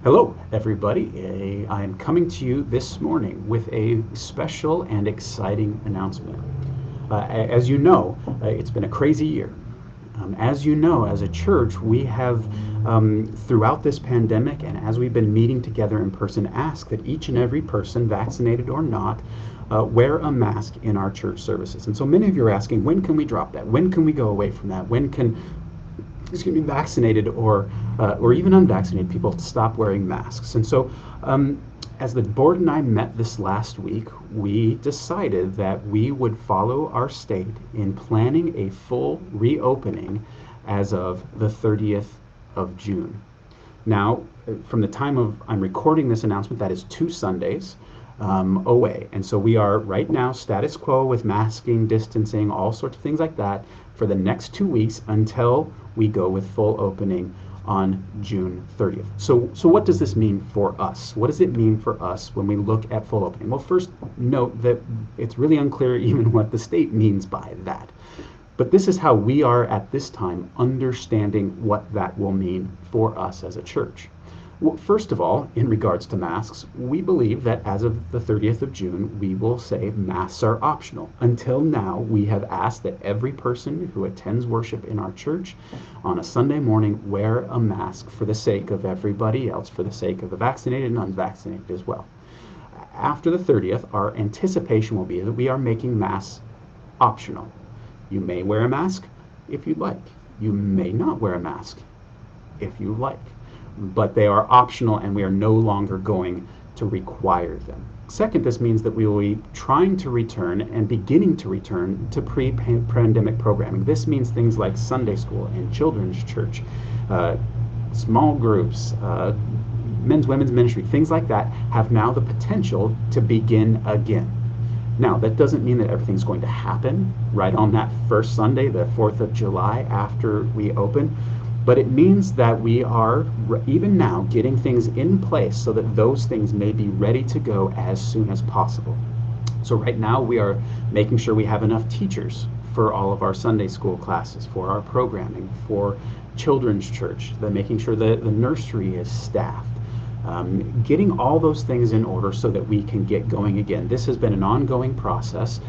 Hello, everybody. I am coming to you this morning with a special and exciting announcement. As you know, it's been a crazy year. As you know, as a church, we have, throughout this pandemic and as we've been meeting together in person, asked that each and every person, vaccinated or not, wear a mask in our church services. And so many of you are asking, when can we drop that? When can we go away from that? When can vaccinated or even unvaccinated people to stop wearing masks? And so, as the board and I met this last week, we decided that we would follow our state in planning a full reopening as of the 30th of June. Now, from the time of I'm recording this announcement, that is 2 Sundays away. And so we are right now status quo with masking, distancing, all sorts of things like that for the next 2 weeks until we go with full opening on June 30th. So what does this mean for us? What does it mean for us when we look at full opening? Well, first note that it's really unclear even what the state means by that. But this is how we are at this time understanding what that will mean for us as a church. Well, first of all, in regards to masks, we believe that as of the 30th of June, we will say masks are optional. Until now, we have asked that every person who attends worship in our church on a Sunday morning wear a mask for the sake of everybody else, for the sake of the vaccinated and unvaccinated as well. After the 30th, our anticipation will be that we are making masks optional. You may wear a mask if you'd like. You may not wear a mask if you like. But they are optional and we are no longer going to require them. Second, this means that we will be trying to return and beginning to return to pre-pandemic programming. This means things like Sunday school and children's church, small groups, men's, women's ministry, things like that have now the potential to begin again. Now, that doesn't mean that everything's going to happen right on that first Sunday, the 4th of July, after we open. But it means that we are, even now, getting things in place so that those things may be ready to go as soon as possible. So right now we are making sure we have enough teachers for all of our Sunday school classes, for our programming, for children's church, making sure that the nursery is staffed. Getting all those things in order so that we can get going again. This has been an ongoing process.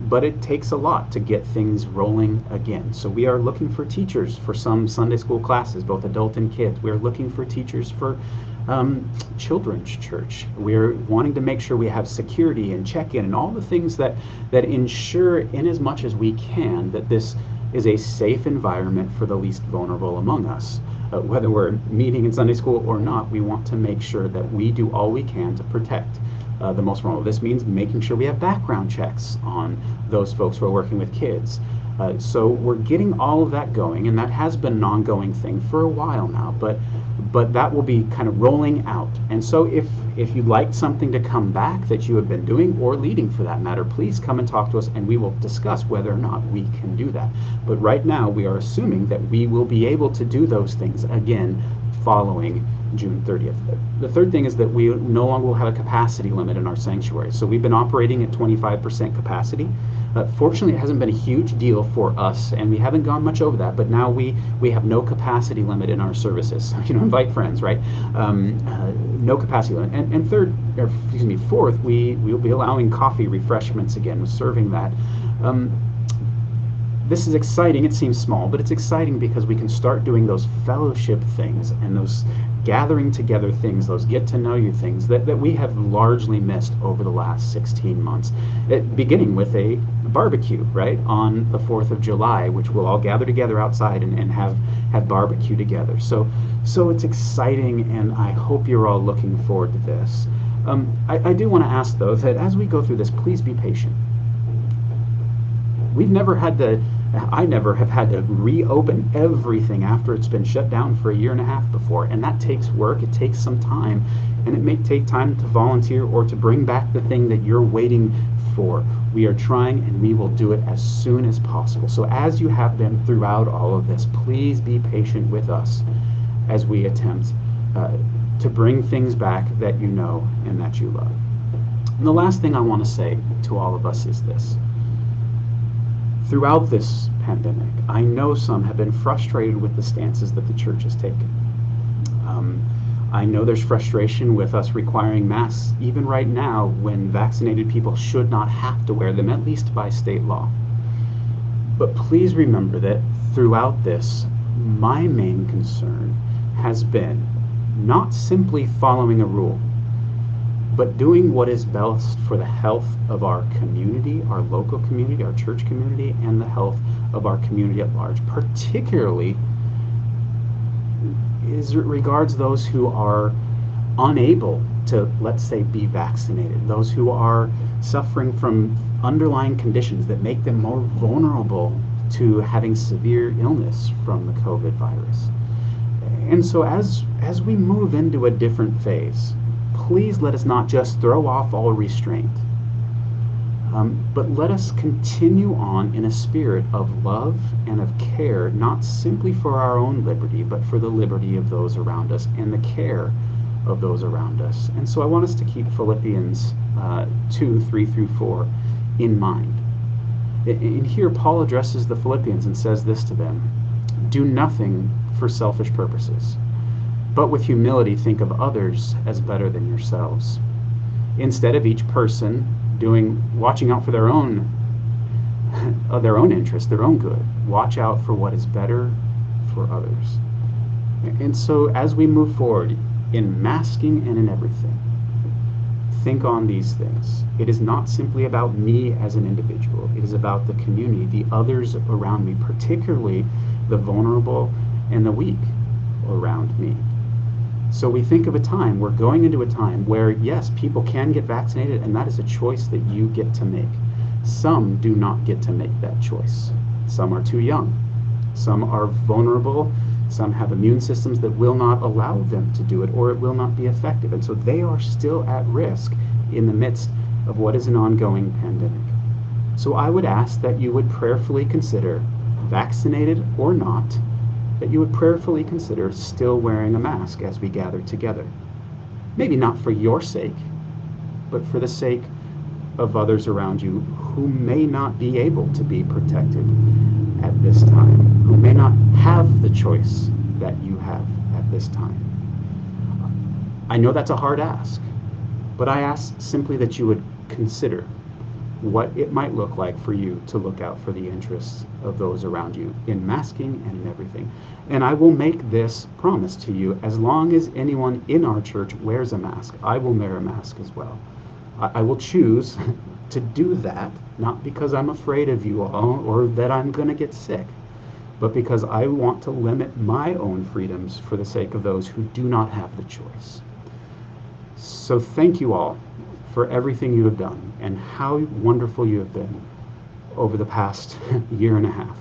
But it takes a lot to get things rolling again. So we are looking for teachers for some Sunday school classes, both adult and kids. We are looking for teachers for children's church. We're wanting to make sure we have security and check-in and all the things that ensure, in as much as we can, that this is a safe environment for the least vulnerable among us. Whether we're meeting in Sunday school or not, we want to make sure that we do all we can to protect the most vulnerable. This means making sure we have background checks on those folks who are working with kids. So we're getting all of that going, and that has been an ongoing thing for a while now, but that will be kind of rolling out. And so if you'd like something to come back that you have been doing or leading for that matter, please come and talk to us and we will discuss whether or not we can do that. But right now we are assuming that we will be able to do those things again following June 30th. The third thing is that we no longer will have a capacity limit in our sanctuary. So we've been operating at 25% capacity. Fortunately, it hasn't been a huge deal for us, and we haven't gone much over that, but now we have no capacity limit in our services. Invite friends, right? No capacity limit. And fourth, we will be allowing coffee refreshments again, serving that. This is exciting. It seems small, but it's exciting because we can start doing those fellowship things and those gathering together things, those get to know you things that we have largely missed over the last 16 months. Beginning with a barbecue, right, on the 4th of July, which we'll all gather together outside and have barbecue together. So it's exciting, and I hope you're all looking forward to this. I do want to ask, though, that as we go through this, please be patient. I never have had to reopen everything after it's been shut down for a year and a half before, and that takes work, it takes some time, and it may take time to volunteer or to bring back the thing that you're waiting for. We are trying, and we will do it as soon as possible. So as you have been throughout all of this, please be patient with us as we attempt to bring things back that you know and that you love. And the last thing I want to say to all of us is this. Throughout this pandemic, I know some have been frustrated with the stances that the church has taken. I know there's frustration with us requiring masks even right now when vaccinated people should not have to wear them, at least by state law. But please remember that throughout this, my main concern has been not simply following a rule, but doing what is best for the health of our community, our local community, our church community, and the health of our community at large, particularly as it regards those who are unable to, let's say, be vaccinated, those who are suffering from underlying conditions that make them more vulnerable to having severe illness from the COVID virus. And so as we move into a different phase, please let us not just throw off all restraint, but let us continue on in a spirit of love and of care, not simply for our own liberty, but for the liberty of those around us and the care of those around us. And so I want us to keep Philippians 2, 3 through 4 in mind. And here Paul addresses the Philippians and says this to them: do nothing for selfish purposes, but with humility think of others as better than yourselves. Instead of each person watching out for their own interest, their own good, watch out for what is better for others. And so as we move forward in masking and in everything, think on these things. It is not simply about me as an individual. It is about the community, the others around me, particularly the vulnerable and the weak around me. So we think of we're going into a time where, yes, people can get vaccinated, and that is a choice that you get to make. Some do not get to make that choice. Some are too young. Some are vulnerable. Some have immune systems that will not allow them to do it, or it will not be effective. And so they are still at risk in the midst of what is an ongoing pandemic. So I would ask that you would prayerfully consider, vaccinated or not, that you would prayerfully consider still wearing a mask as we gather together. Maybe not for your sake, but for the sake of others around you who may not be able to be protected at this time, who may not have the choice that you have at this time. I know that's a hard ask, but I ask simply that you would consider what it might look like for you to look out for the interests of those around you in masking and in everything. And I will make this promise to you: as long as anyone in our church wears a mask, I will wear a mask as well. I will choose to do that, not because I'm afraid of you all or that I'm going to get sick, but because I want to limit my own freedoms for the sake of those who do not have the choice. So thank you all for everything you have done and how wonderful you have been over the past year and a half.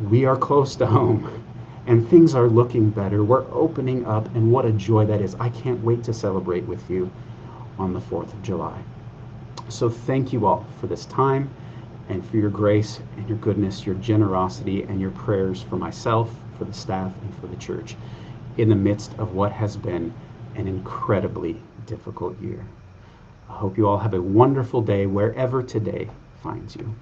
We are close to home and things are looking better. We're opening up, and what a joy that is. I can't wait to celebrate with you on the 4th of July. So thank you all for this time and for your grace and your goodness, your generosity, and your prayers for myself, for the staff, and for the church in the midst of what has been an incredibly difficult year. I hope you all have a wonderful day wherever today finds you.